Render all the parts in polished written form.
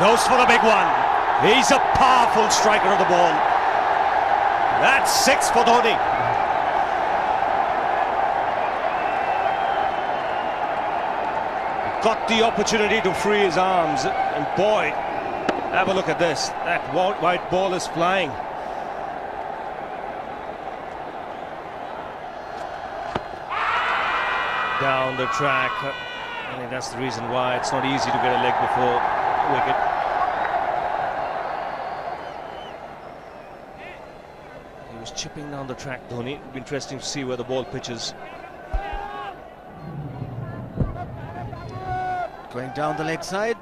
Goes for the big one. He's a powerful striker of the ball. That's 6 for Dhoni. Got the opportunity to free his arms, and boy, have a look at this. That white ball is flying. Down the track. I think that's the reason why it's not easy to get a leg before wicket. He was chipping down the track, Dhoni. It'll be interesting to see where the ball pitches. Going down the leg side.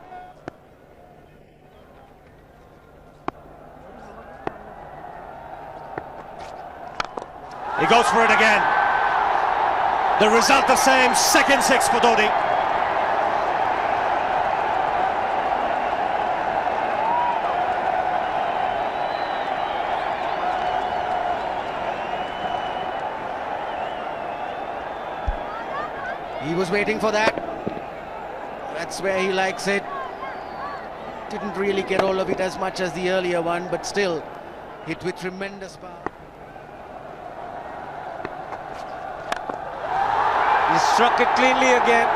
He goes for it again. The result the same, second 6 for Dhoni. He was waiting for that. That's where he likes it. Didn't really get all of it as much as the earlier one, but still hit with tremendous power. He struck it cleanly again.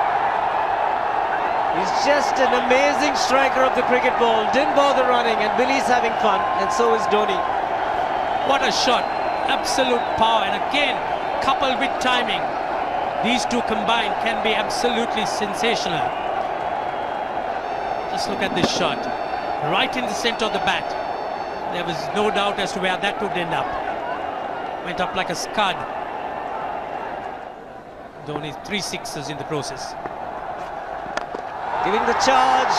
He's just an amazing striker of the cricket ball. Didn't bother running, and Billy's having fun, and so is Dhoni. What a shot. Absolute power, and again, coupled with timing. These two combined can be absolutely sensational. Just look at this shot. Right in the center of the bat. There was no doubt as to where that would end up. Went up like a scud. Dhoni 3 sixes in the process. Giving the charge.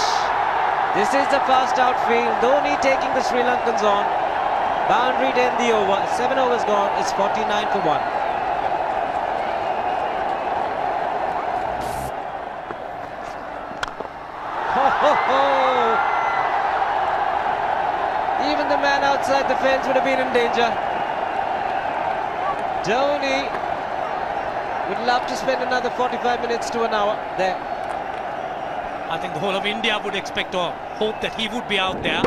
This is the fast outfield. Dhoni taking the Sri Lankans on. Boundary to end the over. 7 overs gone. It's 49 for 1. Even the man outside the fence would have been in danger. Dhoni would love to spend another 45 minutes to an hour there. I think the whole of India would expect or hope that he would be out there.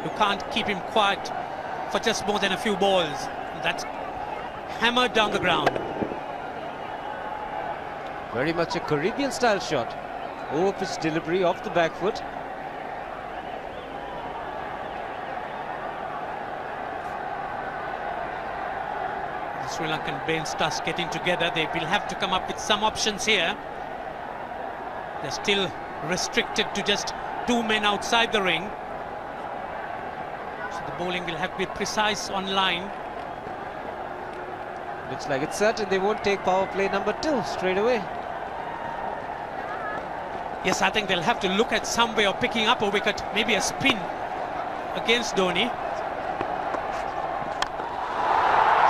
You can't keep him quiet for just more than a few balls. That's hammered down the ground. Very much a Caribbean style shot. Over-pitch delivery off the back foot. The Sri Lankan bench starts getting together. They will have to come up with some options here. They're still restricted to just 2 men outside the ring. So the bowling will have to be precise on line. Looks like it's certain they won't take power play number 2 straight away. Yes, I think they'll have to look at some way of picking up a wicket, maybe a spin against Dhoni.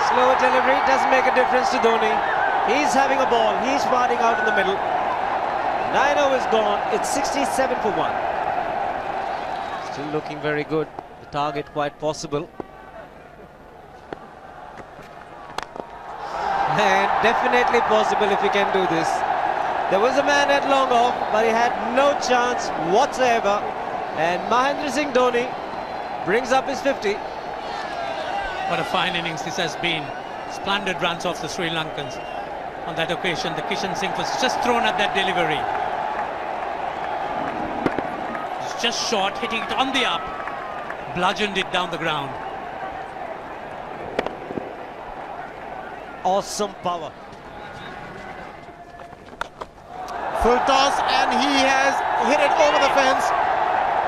Slower delivery doesn't make a difference to Dhoni. He's having a ball, he's firing out in the middle. 9 overs gone, it's 67 for 1. Still looking very good, the target quite possible. And definitely possible if he can do this. There was a man at long off, but he had no chance whatsoever. And Mahendra Singh Dhoni brings up his 50. What a fine innings this has been. Splendid runs off the Sri Lankans. On that occasion, the Kishan Singh was just thrown at that delivery. It's just short, hitting it on the up. Bludgeoned it down the ground. Awesome power. Full toss, and he has hit it over the fence.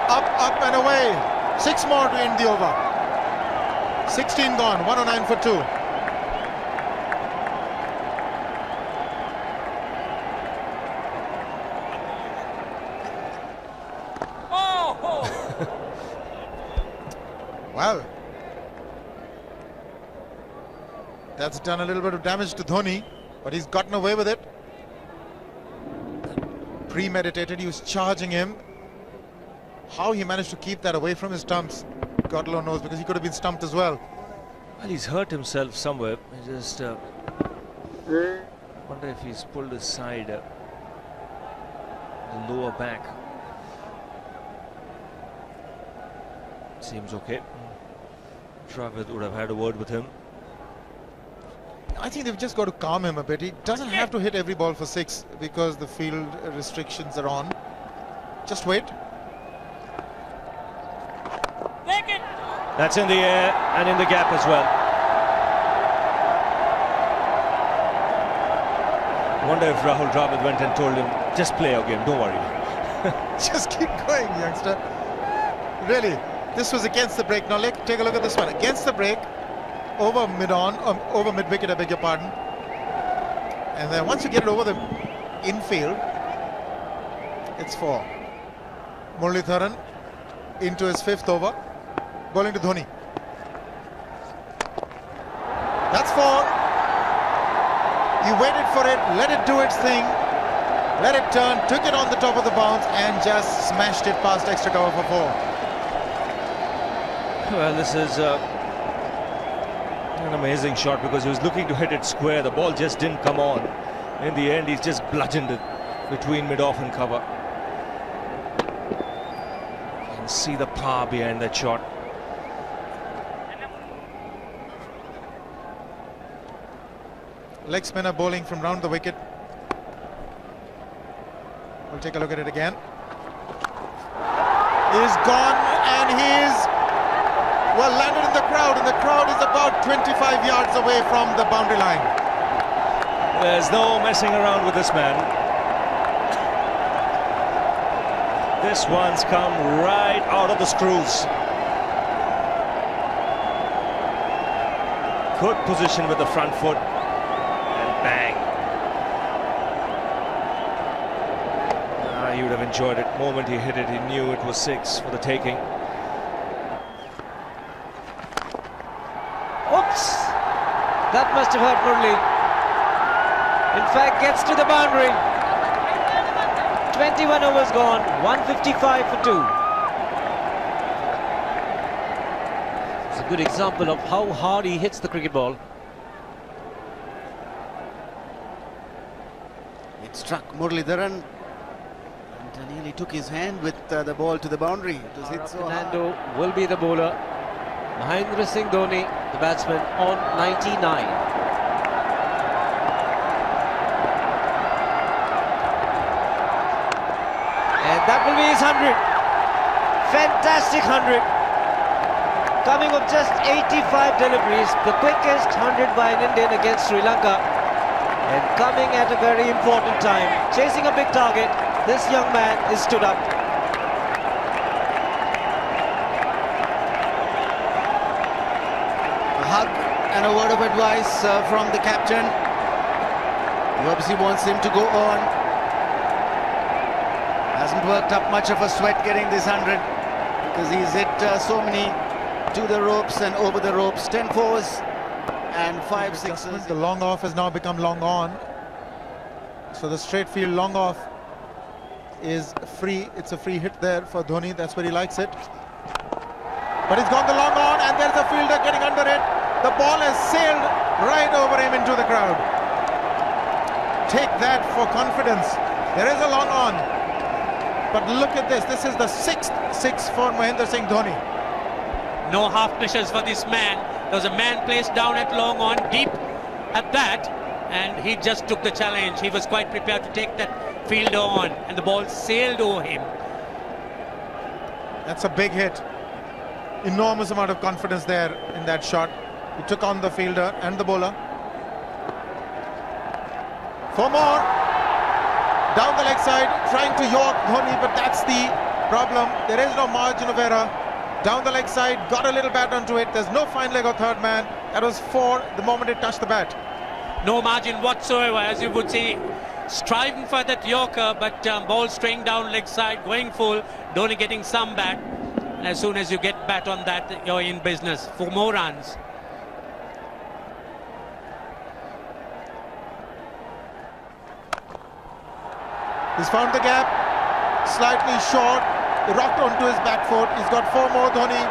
Up and away. 6 more to end the over. 16 gone, 109 for 2. Oh! Well, that's done a little bit of damage to Dhoni, but he's gotten away with it. Premeditated, he was charging him. How he managed to keep that away from his stumps, God alone knows, because he could have been stumped as well. Well, he's hurt himself somewhere. I just wonder if he's pulled his side, the lower back. Seems okay. Dravid would have had a word with him. I think they've just got to calm him a bit. He doesn't have to hit every ball for 6 because the field restrictions are on. Just wait. That's in the air and in the gap as well. I wonder if Rahul Dravid went and told him, just play your game, don't worry. Just keep going, youngster. Really, this was against the break. Now take a look at this one. Against the break, over mid-wicket, I beg your pardon. And then once you get it over the infield, it's 4. Muralitharan into his 5th over, bowling to Dhoni. That's 4. He waited for it, let it do its thing, let it turn, took it on the top of the bounce and just smashed it past extra cover for 4. Well, this is an amazing shot because he was looking to hit it square. The ball just didn't come on. In the end, he's just bludgeoned it between mid-off and cover. You can see the power behind that shot. Leg spinner bowling from round the wicket. We'll take a look at it again. He's gone and he's well landed in the crowd, and the crowd is about 25 yards away from the boundary line. There's no messing around with this man. This one's come right out of the screws. Good position with the front foot. Bang. He would have enjoyed it. The moment he hit it, he knew it was 6 for the taking. Oops! That must have hurt Murli. In fact, gets to the boundary. 21 overs gone, 155 for 2. It's a good example of how hard he hits the cricket ball. It struck Muralitharan and nearly took his hand with the ball to the boundary. It was hit so hard. Fernando will be the bowler. Mahendra Singh Dhoni, the batsman, on 99. And that will be his 100. Fantastic 100. Coming of just 85 deliveries, the quickest 100 by an Indian against Sri Lanka. And coming at a very important time, chasing a big target, this young man is stood up. A hug and a word of advice from the captain. He obviously wants him to go on. Hasn't worked up much of a sweat getting this 100 because he's hit so many to the ropes and over the ropes. 10 fours and 5 sixes. The long off has now become long on. So the straight field long off is free. It's a free hit there for Dhoni. That's where he likes it. But he's gone the long on and there's a fielder getting under it. The ball has sailed right over him into the crowd. Take that for confidence. There is a long on. But look at this. This is the 6th 6 for Mahendra Singh Dhoni. No half measures for this man. There was a man placed down at long on, deep at that, and he just took the challenge. He was quite prepared to take that fielder on, and the ball sailed over him. That's a big hit. Enormous amount of confidence there in that shot. He took on the fielder and the bowler. 4 more. Down the leg side, trying to york Dhoni, but that's the problem. There is no margin of error. Down the leg side, got a little bat onto it. There's no fine leg or third man. That was 4 the moment it touched the bat. No margin whatsoever, as you would see. Striving for that yorker, but ball straying down leg side, going full. Dhoni getting some bat. And as soon as you get bat on that, you're in business for more runs. He's found the gap, slightly short, rocked onto his back foot. He's got 4 more, Dhoni.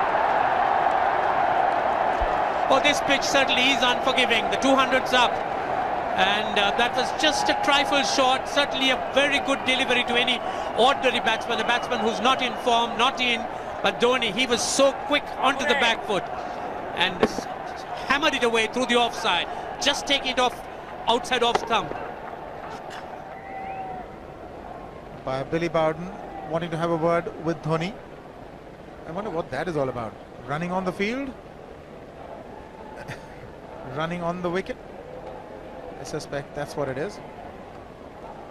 Oh, this pitch certainly is unforgiving. The 200's up. And that was just a trifle short. Certainly a very good delivery to any ordinary batsman. The batsman who's not in form, not in. But Dhoni, he was so quick onto the back foot and hammered it away through the offside. Just take it off outside off stump. By Billy Bowden wanting to have a word with Dhoni. I wonder what that is all about. Running on the field? Running on the wicket? I suspect that's what it is.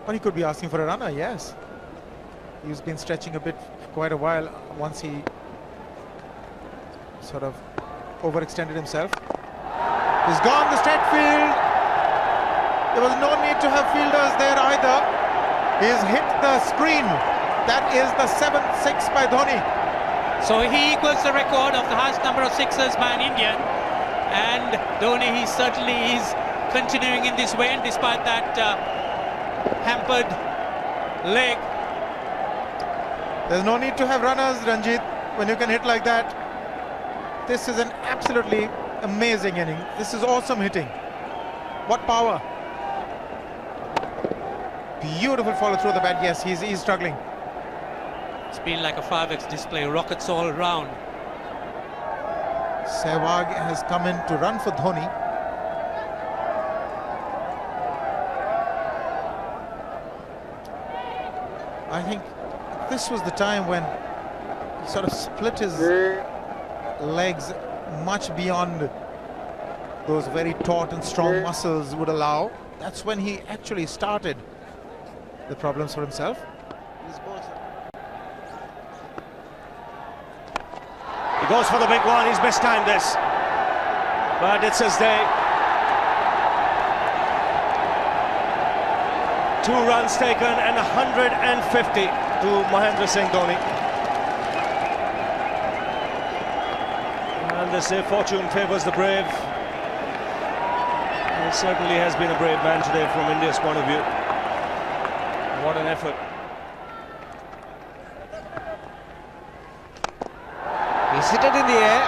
Or he could be asking for a runner, yes. He's been stretching a bit for quite a while once he sort of overextended himself. He's gone the straight field. There was no need to have fielders there either. He's hit the screen. That is the 7th six by Dhoni. So he equals the record of the highest number of sixes by an Indian. And Dhoni, he certainly is continuing in this way, and despite that hampered leg. There's no need to have runners, Ranjit, when you can hit like that. This is an absolutely amazing inning. This is awesome hitting. What power. Beautiful follow through the bat. Yes, he's struggling. It's been like a 5x display, rockets all round. Sehwag has come in to run for Dhoni. I think this was the time when he sort of split his legs much beyond those very taut and strong muscles would allow. That's when he actually started the problems for himself. He goes for the big one. He's mistimed this, but it's his day. 2 runs taken and 150 to Mahendra Singh Dhoni. And they say fortune favours the brave. He certainly has been a brave man today from India's point of view. What an effort. He's hit it in the air,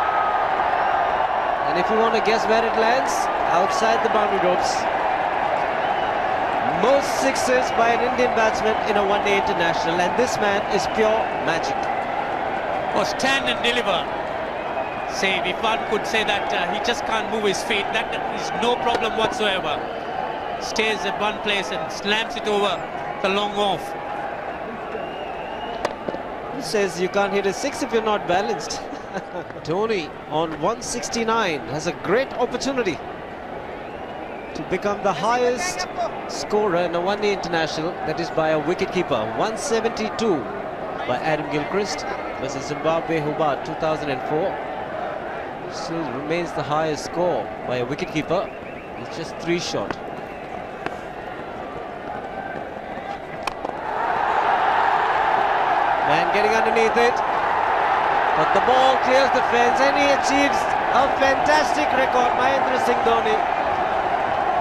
and if you want to guess where it lands, outside the boundary ropes. Most sixes by an Indian batsman in a one-day international, and this man is pure magic. Or stand and deliver. Say, if one could say that he just can't move his feet, that is no problem whatsoever. Stays at one place and slams it over the long off. Who says you can't hit a six if you're not balanced? Dhoni on 169 has a great opportunity to become the highest scorer in a one-day international, that is by a wicketkeeper. 172 by Adam Gilchrist versus Zimbabwe Hobart 2004. Still remains the highest score by a wicketkeeper. It's just 3 short. Man getting underneath it, but the ball clears the fence and he achieves a fantastic record. Mahendra Singh Dhoni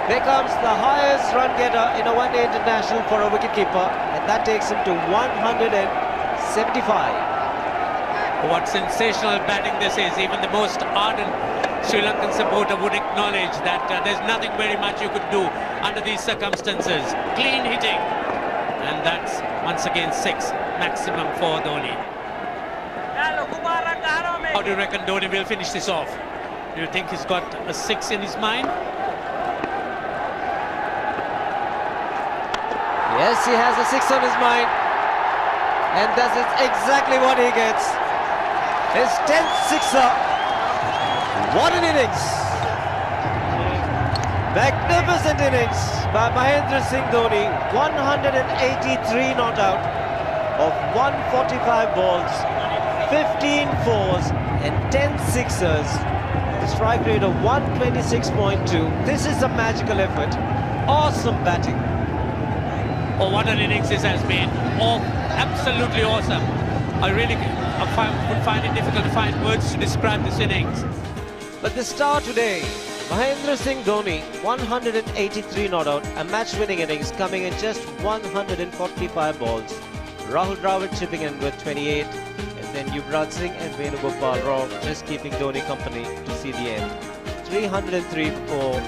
becomes the highest run getter in a one-day international for a wicketkeeper, and that takes him to 175. What sensational batting this is. Even the most ardent Sri Lankan supporter would acknowledge that there's nothing very much you could do under these circumstances. Clean hitting, and that's once again 6 maximum for Dhoni. How do you reckon Dhoni will finish this off? Do you think he's got a 6 in his mind? Yes, he has a 6 on his mind, and that is exactly what he gets. His 10th sixer. What an innings! Magnificent innings by Mahendra Singh Dhoni. 183 not out of 145 balls, 15 fours and 10 sixers. The strike rate of 126.2. This is a magical effort. Awesome batting. Oh, what an innings this has been. Oh, absolutely awesome. I really would find it difficult to find words to describe this innings. But the star today, Mahendra Singh Dhoni, 183 not out, a match-winning innings coming in just 145 balls. Rahul Dravid chipping in with 28, and then Yuvraj Singh and Venugopal Rao just keeping Dhoni company to see the end. 303 for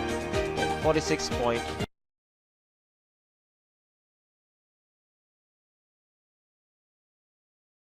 46 point.